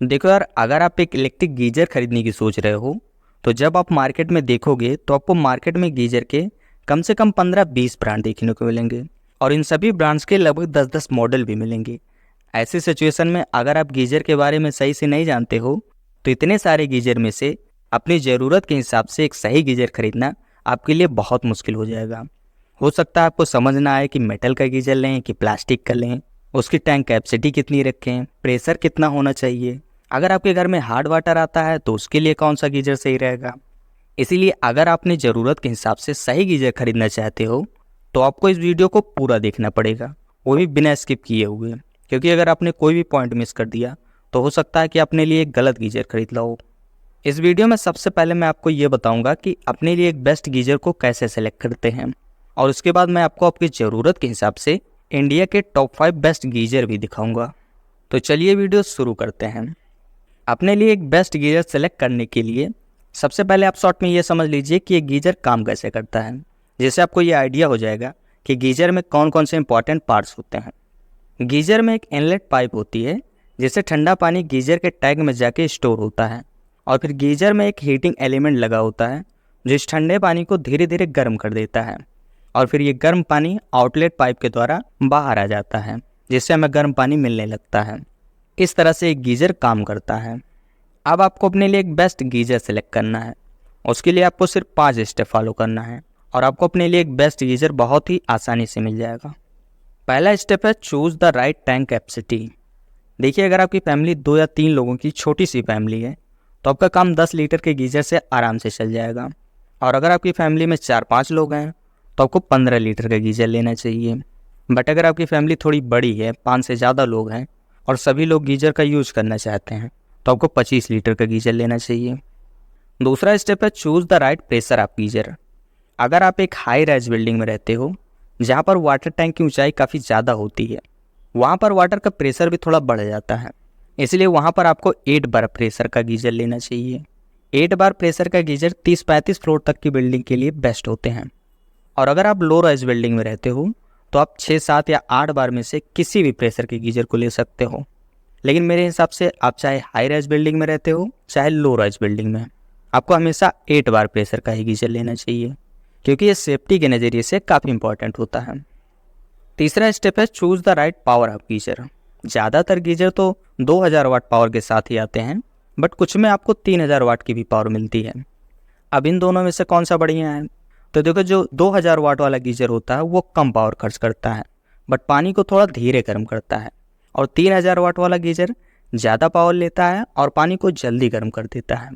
देखो यार, अगर आप एक इलेक्ट्रिक गीजर खरीदने की सोच रहे हो तो जब आप मार्केट में देखोगे तो आपको मार्केट में गीजर के कम से कम 15-20 ब्रांड देखने को मिलेंगे और इन सभी ब्रांड्स के लगभग 10-10 मॉडल भी मिलेंगे। ऐसी सिचुएशन में अगर आप गीजर के बारे में सही से नहीं जानते हो तो इतने सारे गीजर में से अपनी ज़रूरत के हिसाब से एक सही गीजर खरीदना आपके लिए बहुत मुश्किल हो जाएगा। हो सकता है आपको समझ ना आए कि मेटल का गीजर लें कि प्लास्टिक का लें, उसकी टैंक कैपेसिटी कितनी रखें, प्रेशर कितना होना चाहिए। अगर आपके घर में हार्ड वाटर आता है तो उसके लिए कौन सा गीजर सही रहेगा। इसीलिए अगर आप अपनी ज़रूरत के हिसाब से सही गीजर खरीदना चाहते हो तो आपको इस वीडियो को पूरा देखना पड़ेगा, वो भी बिना स्किप किए हुए, क्योंकि अगर आपने कोई भी पॉइंट मिस कर दिया तो हो सकता है कि अपने लिए एक गलत गीजर खरीद लो। इस वीडियो में सबसे पहले मैं आपको ये बताऊंगा कि अपने लिए एक बेस्ट गीजर को कैसे सेलेक्ट करते हैं और उसके बाद मैं आपको आपकी ज़रूरत के हिसाब से इंडिया के टॉप 5 बेस्ट गीजर भी दिखाऊंगा। तो चलिए वीडियो शुरू करते हैं। अपने लिए एक बेस्ट गीजर सेलेक्ट करने के लिए सबसे पहले आप शॉर्ट में ये समझ लीजिए कि एक गीजर काम कैसे करता है, जिससे आपको ये आइडिया हो जाएगा कि गीजर में कौन कौन से इंपॉर्टेंट पार्ट्स होते हैं। गीजर में एक इनलेट पाइप होती है जिससे ठंडा पानी गीजर के टैंक में जाके स्टोर होता है और फिर गीजर में एक हीटिंग एलिमेंट लगा होता है जो इस ठंडे पानी को धीरे धीरे गर्म कर देता है और फिर ये गर्म पानी आउटलेट पाइप के द्वारा बाहर आ जाता है, जिससे हमें गर्म पानी मिलने लगता है। इस तरह से एक गीजर काम करता है। अब आपको अपने लिए एक बेस्ट गीजर सेलेक्ट करना है। उसके लिए आपको सिर्फ 5 स्टेप फॉलो करना है और आपको अपने लिए एक बेस्ट गीजर बहुत ही आसानी से मिल जाएगा। पहला स्टेप है choose the right tank capacity. देखिए, अगर आपकी फैमिली 2 या 3 लोगों की छोटी सी फैमिली है तो आपका काम 10 लीटर के गीजर से आराम से चल जाएगा, और अगर आपकी फैमिली में 4-5 लोग हैं तो आपको 15 लीटर का गीजर लेना चाहिए। बट अगर आपकी फैमिली थोड़ी बड़ी है, 5 से ज़्यादा लोग हैं और सभी लोग गीजर का यूज़ करना चाहते हैं तो आपको 25 लीटर का गीजर लेना चाहिए। दूसरा स्टेप है choose the right pressure of geyser. अगर आप एक हाई राइज बिल्डिंग में रहते हो जहाँ पर वाटर टैंक की ऊंचाई काफ़ी ज़्यादा होती है, वहाँ पर वाटर का प्रेशर भी थोड़ा बढ़ जाता है, इसलिए वहाँ पर आपको 8 बार प्रेशर का गीजर लेना चाहिए। 8 बार प्रेशर का गीजर 30-35 फ्लोर तक की बिल्डिंग के लिए बेस्ट होते हैं। और अगर आप लो राइज बिल्डिंग में रहते हो तो आप 6-7 या 8 बार में से किसी भी प्रेशर के गीजर को ले सकते हो। लेकिन मेरे हिसाब से आप चाहे हाई राइज बिल्डिंग में रहते हो चाहे लो राइज बिल्डिंग में, आपको हमेशा 8 बार प्रेशर का ही गीजर लेना चाहिए, क्योंकि ये सेफ्टी के नज़रिए से काफ़ी इंपॉर्टेंट होता है। तीसरा स्टेप है choose the right power of geyser. ज़्यादातर गीजर तो 2000 वाट पावर के साथ ही आते हैं, बट कुछ में आपको 3000 वाट की भी पावर मिलती है। अब इन दोनों में से कौन सा बढ़िया है? तो देखो, जो 2000 वाट वाला गीजर होता है वो कम पावर खर्च करता है बट पानी को थोड़ा धीरे गर्म करता है, और 3000 वाट वाला गीजर ज़्यादा पावर लेता है और पानी को जल्दी गर्म कर देता है।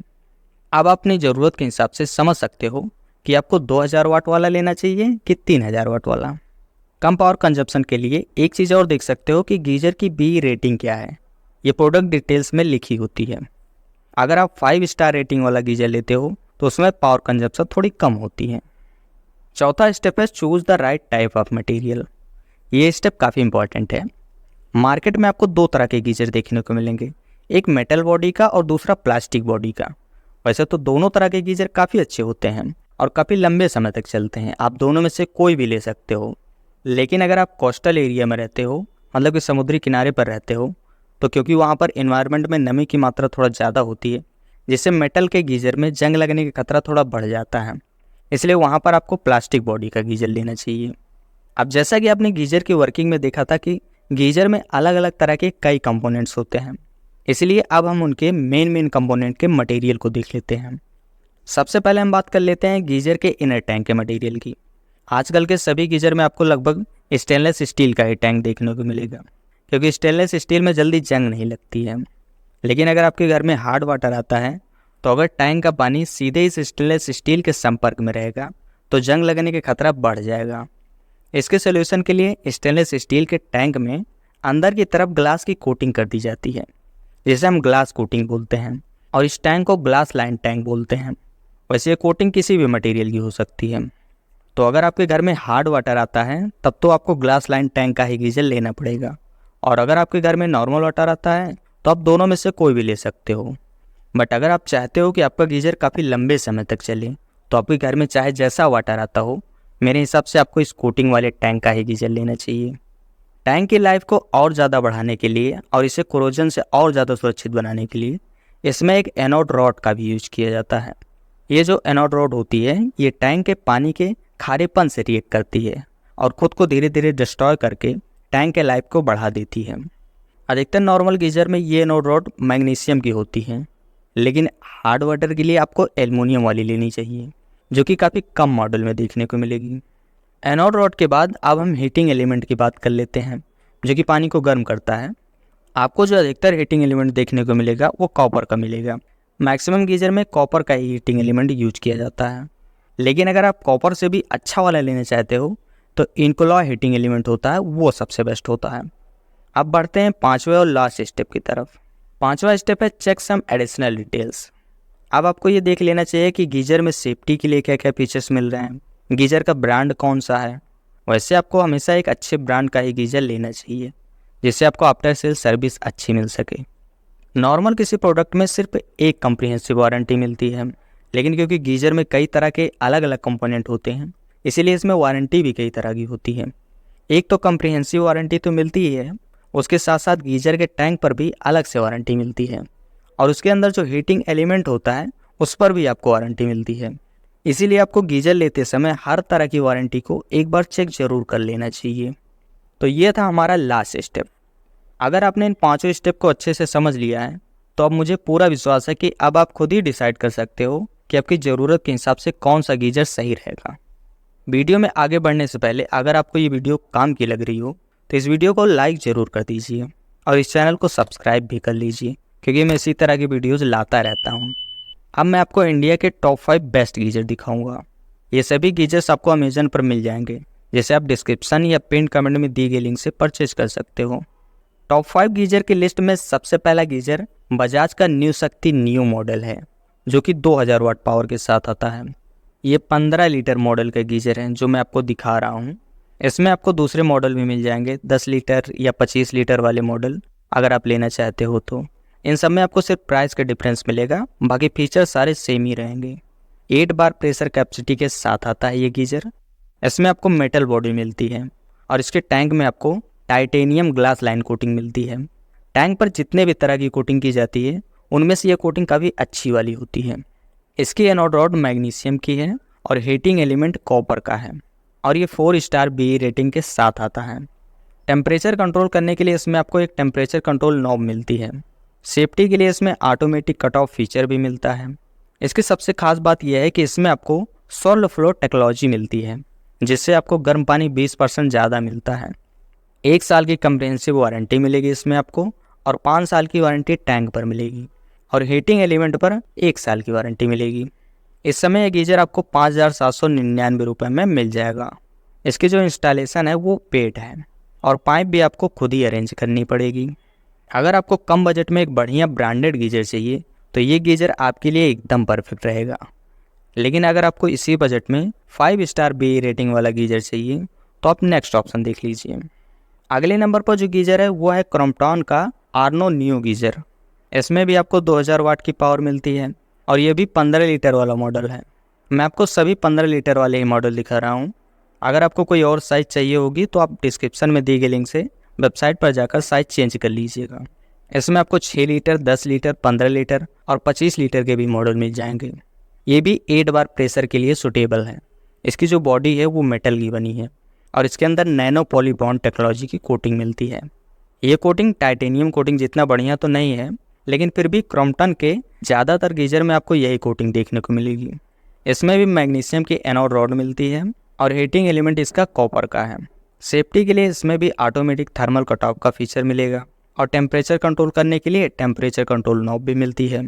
अब आप अपनी ज़रूरत के हिसाब से समझ सकते हो कि आपको 2000 वाट वाला लेना चाहिए कि 3000 वाट वाला। कम पावर कंजप्शन के लिए एक चीज़ और देख सकते हो कि गीजर की बी रेटिंग क्या है, ये प्रोडक्ट डिटेल्स में लिखी होती है। अगर आप 5 स्टार रेटिंग वाला गीजर लेते हो तो उसमें पावर कंजप्शन थोड़ी कम होती है। चौथा स्टेप है choose the right type of material. ये स्टेप काफ़ी इंपॉर्टेंट है। मार्केट में आपको 2 तरह के गीजर देखने को मिलेंगे, एक मेटल बॉडी का और दूसरा प्लास्टिक बॉडी का। वैसे तो दोनों तरह के गीजर काफ़ी अच्छे होते हैं और काफ़ी लंबे समय तक चलते हैं, आप दोनों में से कोई भी ले सकते हो। लेकिन अगर आप कोस्टल एरिया में रहते हो, मतलब कि समुद्री किनारे पर रहते हो, तो क्योंकि वहाँ पर इन्वायरमेंट में नमी की मात्रा थोड़ा ज़्यादा होती है, जिससे मेटल के गीजर में जंग लगने का खतरा थोड़ा बढ़ जाता है, इसलिए वहाँ पर आपको प्लास्टिक बॉडी का गीजर लेना चाहिए। अब जैसा कि आपने गीजर की वर्किंग में देखा था कि गीजर में अलग अलग तरह के कई कंपोनेंट्स होते हैं, इसलिए अब हम उनके मेन कंपोनेंट के मटेरियल को देख लेते हैं। सबसे पहले हम बात कर लेते हैं गीजर के इनर टैंक के मटेरियल की। आजकल के सभी गीजर में आपको लगभग स्टेनलेस स्टील का ही टैंक देखने को मिलेगा, क्योंकि स्टेनलेस स्टील में जल्दी जंग नहीं लगती है। लेकिन अगर आपके घर में हार्ड वाटर आता है तो अगर टैंक का पानी सीधे इस स्टेनलेस स्टील के संपर्क में रहेगा तो जंग लगने का खतरा बढ़ जाएगा। इसके सोल्यूशन के लिए स्टेनलेस स्टील के टैंक में अंदर की तरफ ग्लास की कोटिंग कर दी जाती है, जिसे हम ग्लास कोटिंग बोलते हैं, और इस टैंक को ग्लास लाइन टैंक बोलते हैं। वैसे ये कोटिंग किसी भी मटेरियल की हो सकती है। तो अगर आपके घर में हार्ड वाटर आता है तब तो आपको ग्लास लाइन टैंक का ही गीजर लेना पड़ेगा, और अगर आपके घर में नॉर्मल वाटर आता है तो आप दोनों में से कोई भी ले सकते हो। बट अगर आप चाहते हो कि आपका गीजर काफ़ी लंबे समय तक चले तो आपके घर में चाहे जैसा वाटर आता हो, मेरे हिसाब से आपको इस कोटिंग वाले टैंक का ही गीजर लेना चाहिए। टैंक की लाइफ को और ज़्यादा बढ़ाने के लिए और इसे कोरोजन से और ज़्यादा सुरक्षित बनाने के लिए इसमें एक एनोड रॉड का भी यूज किया जाता है। ये जो एनोड रॉड होती है ये टैंक के पानी के खारेपन से रिएक्ट करती है और ख़ुद को धीरे धीरे डिस्ट्रॉय करके टैंक के लाइफ को बढ़ा देती है। अधिकतर नॉर्मल गीजर में ये एनोड रॉड मैग्नीशियम की होती है, लेकिन हार्ड वाटर के लिए आपको एल्युमिनियम वाली लेनी चाहिए, जो कि काफ़ी कम मॉडल में देखने को मिलेगी। एनोड रॉड के बाद अब हम हीटिंग एलिमेंट की बात कर लेते हैं, जो कि पानी को गर्म करता है। आपको जो अधिकतर हीटिंग एलिमेंट देखने को मिलेगा वो कॉपर का मिलेगा। मैक्सिमम गीजर में कॉपर का ही हीटिंग एलिमेंट यूज किया जाता है, लेकिन अगर आप कॉपर से भी अच्छा वाला लेना चाहते हो तो इनकोलॉय हीटिंग एलिमेंट होता है, वो सबसे बेस्ट होता है। अब बढ़ते हैं पाँचवें और लास्ट स्टेप की तरफ। पाँचवा स्टेप है चेक सम एडिशनल डिटेल्स। अब आपको ये देख लेना चाहिए कि गीजर में सेफ्टी के लिए क्या क्या फीचर्स मिल रहे हैं, गीजर का ब्रांड कौन सा है। वैसे आपको हमेशा एक अच्छे ब्रांड का ही गीजर लेना चाहिए, जिससे आपको आफ्टर सेल सर्विस अच्छी मिल सके। नॉर्मल किसी प्रोडक्ट में सिर्फ एक कम्प्रीहेंसिव वारंटी मिलती है, लेकिन क्योंकि गीजर में कई तरह के अलग अलग कंपोनेंट होते हैं, इसीलिए इसमें वारंटी भी कई तरह की होती है। एक तो कम्प्रीहेंसिव वारंटी तो मिलती ही है, उसके साथ साथ गीजर के टैंक पर भी अलग से वारंटी मिलती है, और उसके अंदर जो हीटिंग एलिमेंट होता है उस पर भी आपको वारंटी मिलती है। इसीलिए आपको गीजर लेते समय हर तरह की वारंटी को एक बार चेक जरूर कर लेना चाहिए। तो ये था हमारा लास्ट स्टेप। अगर आपने इन पांचों स्टेप को अच्छे से समझ लिया है तो अब मुझे पूरा विश्वास है कि अब आप खुद ही डिसाइड कर सकते हो कि आपकी ज़रूरत के हिसाब से कौन सा गीजर सही रहेगा। वीडियो में आगे बढ़ने से पहले अगर आपको ये वीडियो काम की लग रही हो तो इस वीडियो को लाइक ज़रूर कर दीजिए और इस चैनल को सब्सक्राइब भी कर लीजिए, क्योंकि मैं इसी तरह की वीडियोज़ लाता रहता हूँ। अब मैं आपको इंडिया के टॉप 5 बेस्ट गीजर दिखाऊंगा। ये सभी गीजर्स आपको अमेजन पर मिल जाएंगे, जिसे आप डिस्क्रिप्शन या पिन कमेंट में दी गई लिंक से परचेज कर सकते हो। टॉप 5 गीजर की लिस्ट में सबसे पहला गीजर बजाज का न्यू शक्ति न्यू मॉडल है, जो कि 2000 वाट पावर के साथ आता है। ये 15 लीटर मॉडल का गीजर है जो मैं आपको दिखा रहा हूँ। इसमें आपको दूसरे मॉडल भी मिल जाएंगे, 10 लीटर या 25 लीटर वाले मॉडल अगर आप लेना चाहते हो तो। इन सब में आपको सिर्फ प्राइस का डिफरेंस मिलेगा, बाकी फीचर सारे सेम ही रहेंगे। 8 बार प्रेशर कैपेसिटी के साथ आता है ये गीजर। इसमें आपको मेटल बॉडी मिलती है और इसके टैंक में आपको टाइटेनियम ग्लास लाइन कोटिंग मिलती है। टैंक पर जितने भी तरह की कोटिंग की जाती है उनमें से ये कोटिंग काफ़ी अच्छी वाली होती है। इसकी एनोड रॉड मैग्नीशियम की है और हीटिंग एलिमेंट कॉपर का है, और ये 4 स्टार BE रेटिंग के साथ आता है। टेम्परेचर कंट्रोल करने के लिए इसमें आपको एक टेम्परेचर कंट्रोल नॉब मिलती है। सेफ्टी के लिए इसमें ऑटोमेटिक कट ऑफ फीचर भी मिलता है। इसकी सबसे खास बात यह है कि इसमें आपको सॉल्व फ्लो टेक्नोलॉजी मिलती है, जिससे आपको गर्म पानी 20% ज़्यादा मिलता है। 1 साल की कम्प्रिहेंसिव वारंटी मिलेगी इसमें आपको, और 5 साल की वारंटी टैंक पर मिलेगी, और हीटिंग एलिमेंट पर 1 साल की वारंटी मिलेगी। इस समय ये गीजर आपको 5799 रुपये में मिल जाएगा। इसकी जो इंस्टॉलेशन है वो पेड है, और पाइप भी आपको खुद ही अरेंज करनी पड़ेगी। अगर आपको कम बजट में एक बढ़िया ब्रांडेड गीजर चाहिए तो ये गीजर आपके लिए एकदम परफेक्ट रहेगा। लेकिन अगर आपको इसी बजट में 5 स्टार BE रेटिंग वाला गीजर चाहिए तो आप नेक्स्ट ऑप्शन देख लीजिए। अगले नंबर पर जो गीजर है वो है क्रॉम्पटन का आर्नो न्यू गीजर। इसमें भी आपको 2000 वाट की पावर मिलती है, और ये भी 15 लीटर वाला मॉडल है। मैं आपको सभी 15 लीटर वाले ही मॉडल दिखा रहा हूँ। अगर आपको कोई और साइज़ चाहिए होगी तो आप डिस्क्रिप्शन में दी गई लिंक से वेबसाइट पर जाकर साइज़ चेंज कर लीजिएगा। इसमें आपको 6 लीटर, 10 लीटर, 15 लीटर और 25 लीटर के भी मॉडल मिल जाएंगे। ये भी 8 बार प्रेशर के लिए सुटेबल है। इसकी जो बॉडी है वो मेटल की बनी है, और इसके अंदर नैनो पॉलीबॉन्ड टेक्नोलॉजी की कोटिंग मिलती है। ये कोटिंग टाइटेनियम कोटिंग जितना बढ़िया तो नहीं है, लेकिन फिर भी क्रॉम्पटन के ज़्यादातर गीजर में आपको यही कोटिंग देखने को मिलेगी। इसमें भी मैग्नीशियम की एनोड रॉड मिलती है, और हीटिंग एलिमेंट इसका कॉपर का है। सेफ्टी के लिए इसमें भी ऑटोमेटिक थर्मल कट ऑफ का फीचर मिलेगा, और टेम्परेचर कंट्रोल करने के लिए टेम्परेचर कंट्रोल नॉब भी मिलती है।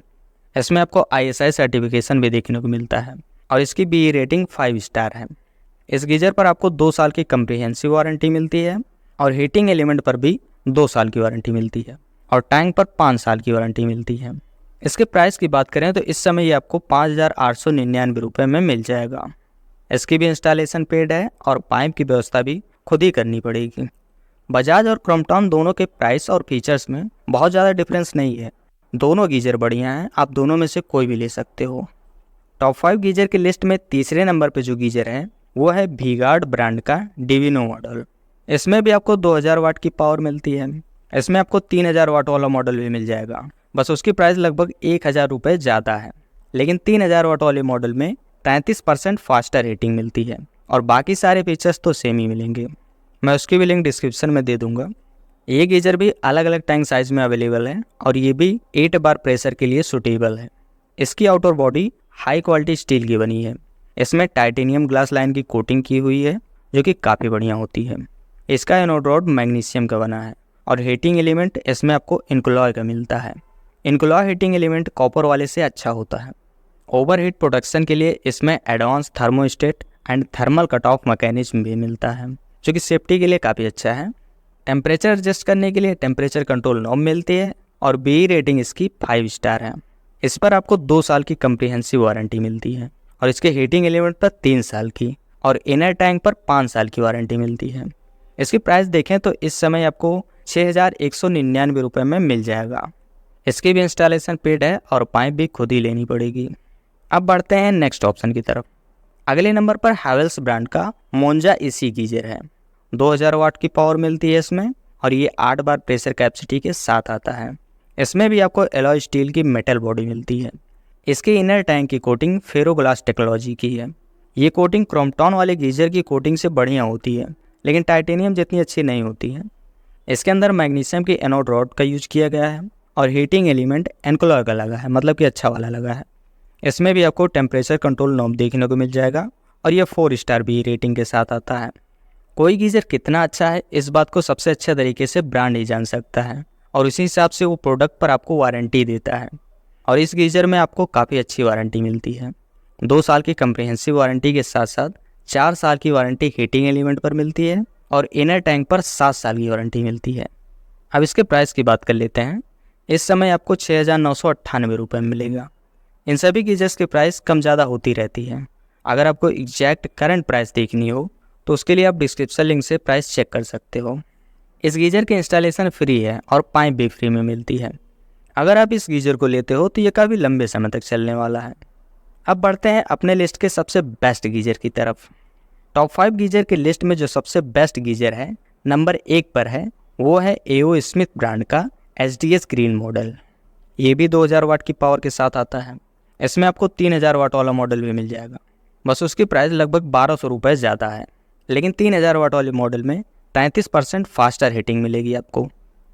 इसमें आपको ISI सर्टिफिकेशन भी देखने को मिलता है, और इसकी BE रेटिंग 5 स्टार है। इस गीजर पर आपको 2 साल की कम्प्रिहेंसिव वारंटी मिलती है, और हीटिंग एलिमेंट पर भी 2 साल की वारंटी मिलती है, और टैंक पर 5 साल की वारंटी मिलती है। इसके प्राइस की बात करें तो इस समय ये आपको 5899 रुपये में मिल जाएगा। इसकी भी इंस्टॉलेशन पेड है, और पाइप की व्यवस्था भी खुद ही करनी पड़ेगी। बजाज और क्रॉम्पटन दोनों के प्राइस और फीचर्स में बहुत ज़्यादा डिफरेंस नहीं है। दोनों गीजर बढ़िया हैं, आप दोनों में से कोई भी ले सकते हो। टॉप 5 गीजर की लिस्ट में तीसरे नंबर पे जो गीजर है वो है वी गार्ड ब्रांड का डिविनो मॉडल। इसमें भी आपको 2000 वाट की पावर मिलती है। इसमें आपको 3000 वाट वाला मॉडल भी मिल जाएगा, बस उसकी प्राइस लगभग 1000 रुपये ज़्यादा है। लेकिन 3000 वाट वाले मॉडल में 33% फास्टर रेटिंग मिलती है और बाकी सारे फीचर्स तो सेम ही मिलेंगे। मैं उसकी भी लिंक डिस्क्रिप्शन में दे दूंगा। ये गीजर भी अलग अलग टैंक साइज़ में अवेलेबल है और ये भी 8 बार प्रेशर के लिए सूटेबल है। इसकी outer body high quality steel की बनी है। इसमें टाइटेनियम ग्लास लाइन की कोटिंग की हुई है जो कि काफ़ी बढ़िया होती है। इसका एनोड रॉड मैग्नीशियम का बना है और हीटिंग एलिमेंट इसमें आपको इनक्लॉय का मिलता है। इनक्लॉय हीटिंग एलिमेंट कॉपर वाले से अच्छा होता है। ओवरहीट प्रोटेक्शन के लिए इसमें advance thermostat and thermal cut off mechanism भी मिलता है जो कि सेफ्टी के लिए काफ़ी अच्छा है। टेम्परेचर एडजस्ट करने के लिए टेम्परेचर कंट्रोल नॉब मिलती है और BE रेटिंग इसकी 5 स्टार है। इस पर आपको 2 साल की कम्प्रीहेंसिव वारंटी मिलती है और इसके हीटिंग एलिमेंट पर 3 साल की और इनर टैंक पर 5 साल की वारंटी मिलती है। इसकी प्राइस देखें तो इस समय आपको 6199 रुपये में मिल जाएगा। इसकी भी इंस्टॉलेशन पेड है और पाइप भी खुद ही लेनी पड़ेगी। अब बढ़ते हैं नेक्स्ट ऑप्शन की तरफ। अगले नंबर पर हैवेल्स ब्रांड का मोंजा एसी गीजर है। 2000 वाट की पावर मिलती है इसमें और ये 8 बार प्रेशर कैपेसिटी के साथ आता है। इसमें भी आपको एलॉय स्टील की मेटल बॉडी मिलती है। इसके इनर टैंक की कोटिंग फेरोग्लास टेक्नोलॉजी की है। ये कोटिंग क्रोम्पटन वाले गीजर की कोटिंग से बढ़िया होती है लेकिन टाइटेनियम जितनी अच्छी नहीं होती है। इसके अंदर मैग्नीशियम की एनोड रॉड का यूज किया गया है और हीटिंग एलिमेंट एनक्लॉय का लगा है, मतलब कि अच्छा वाला लगा है। इसमें भी आपको टेम्परेचर कंट्रोल नॉब देखने को मिल जाएगा और ये 4 स्टार BE रेटिंग के साथ आता है। कोई गीजर कितना अच्छा है इस बात को सबसे अच्छे तरीके से ब्रांड ही जान सकता है और उसी हिसाब से वो प्रोडक्ट पर आपको वारंटी देता है और इस गीजर में आपको काफ़ी अच्छी वारंटी मिलती है। 2 साल की कम्प्रिहेंसिव वारंटी के साथ साथ 4 साल की वारंटी हीटिंग एलिमेंट पर मिलती है और इनर टैंक पर 7 साल की वारंटी मिलती है। अब इसके प्राइस की बात कर लेते हैं। इस समय आपको 6998 रुपये में मिलेगा। इन सभी गीजर्स की प्राइस कम ज़्यादा होती रहती है। अगर आपको एग्जैक्ट करंट प्राइस देखनी हो तो उसके लिए आप डिस्क्रिप्शन लिंक से प्राइस चेक कर सकते हो। इस गीजर की इंस्टॉलेशन फ्री है और पाइप भी फ्री में मिलती है। अगर आप इस गीजर को लेते हो तो ये काफ़ी लंबे समय तक चलने वाला है। अब बढ़ते हैं अपने लिस्ट के सबसे बेस्ट गीजर की तरफ। टॉप 5 गीजर की लिस्ट में जो सबसे बेस्ट गीजर है नंबर 1 पर है वो है AO स्मिथ ब्रांड का SDS ग्रीन मॉडल। ये भी 2000 वाट की पावर के साथ आता है। इसमें आपको 3000 वाट वाला मॉडल भी मिल जाएगा, बस उसकी प्राइस लगभग 1200 रुपये ज़्यादा है। लेकिन 3000 वाट वाले मॉडल में 33% फास्टर हीटिंग मिलेगी आपको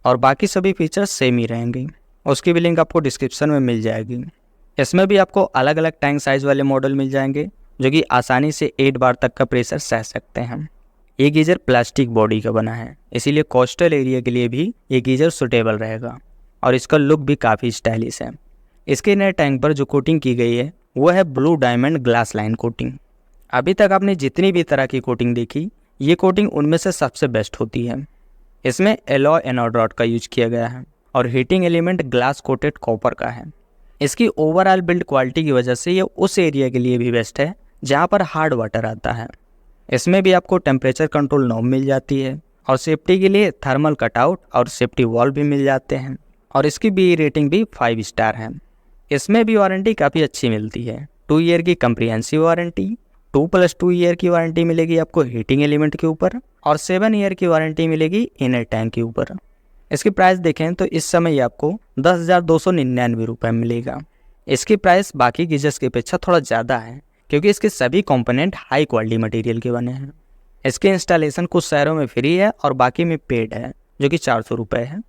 और बाकी सभी फीचर्स सेम ही रहेंगे। उसकी भी लिंक आपको डिस्क्रिप्शन में मिल जाएगी। इसमें भी आपको अलग अलग टैंक साइज़ वाले मॉडल मिल जाएंगे जो कि आसानी से 8 बार तक का प्रेशर सह सकते हैं। ये गीजर प्लास्टिक बॉडी का बना है, इसीलिए कोस्टल एरिया के लिए भी ये गीजर सुटेबल रहेगा और इसका लुक भी काफ़ी स्टाइलिश है। इसके नए टैंक पर जो कोटिंग की गई है वो है blue diamond glass line coating. अभी तक आपने जितनी भी तरह की कोटिंग देखी ये कोटिंग उनमें से सबसे बेस्ट होती है। इसमें एलॉय एनोड रॉड का यूज किया गया है और heating element glass coated copper का है। इसकी ओवरऑल बिल्ड क्वालिटी की वजह से ये उस एरिया के लिए भी बेस्ट है जहाँ पर हार्ड वाटर आता है। इसमें भी आपको टेम्परेचर कंट्रोल नॉब मिल जाती है और सेफ्टी के लिए थर्मल कटआउट और सेफ्टी वॉल्व भी मिल जाते हैं और इसकी BE रेटिंग भी 5 स्टार है। इसमें भी वारंटी काफ़ी अच्छी मिलती है। 2 ईयर की कम्प्रीहेंसिव वारंटी, 2+2 ईयर की वारंटी मिलेगी आपको हीटिंग एलिमेंट के ऊपर और 7 ईयर की वारंटी मिलेगी इनर टैंक के ऊपर। इसकी प्राइस देखें तो इस समय ये आपको 10,299 रुपये में मिलेगा। इसकी प्राइस बाकी गीजर्स की अपेक्षा थोड़ा ज़्यादा है क्योंकि इसके सभी कंपोनेंट हाई क्वालिटी मटेरियल के बने हैं। इसके इंस्टॉलेशन कुछ शहरों में फ्री है और बाकी में पेड है जो कि 400 रुपये है।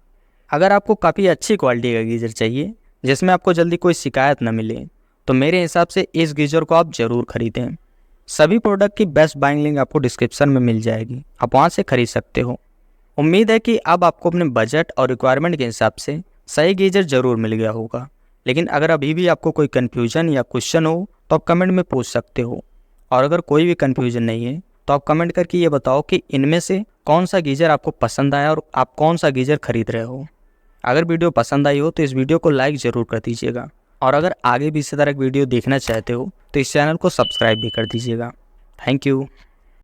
अगर आपको काफ़ी अच्छी क्वालिटी का गीजर चाहिए जिसमें आपको जल्दी कोई शिकायत न मिले तो मेरे हिसाब से इस गीजर को आप ज़रूर खरीदें। सभी प्रोडक्ट की बेस्ट बाइंग लिंक आपको डिस्क्रिप्शन में मिल जाएगी, आप वहाँ से खरीद सकते हो। उम्मीद है कि अब आपको अपने बजट और रिक्वायरमेंट के हिसाब से सही गीजर ज़रूर मिल गया होगा। लेकिन अगर अभी भी आपको कोई कन्फ्यूजन या क्वेश्चन हो तो आप कमेंट में पूछ सकते हो और अगर कोई भी कन्फ्यूजन नहीं है तो आप कमेंट करके ये बताओ कि इनमें से कौन सा गीजर आपको पसंद आया और आप कौन सा गीजर खरीद रहे हो। अगर वीडियो पसंद आई हो तो इस वीडियो को लाइक ज़रूर कर दीजिएगा और अगर आगे भी इसी तरह की वीडियो देखना चाहते हो तो इस चैनल को सब्सक्राइब भी कर दीजिएगा। Thank you.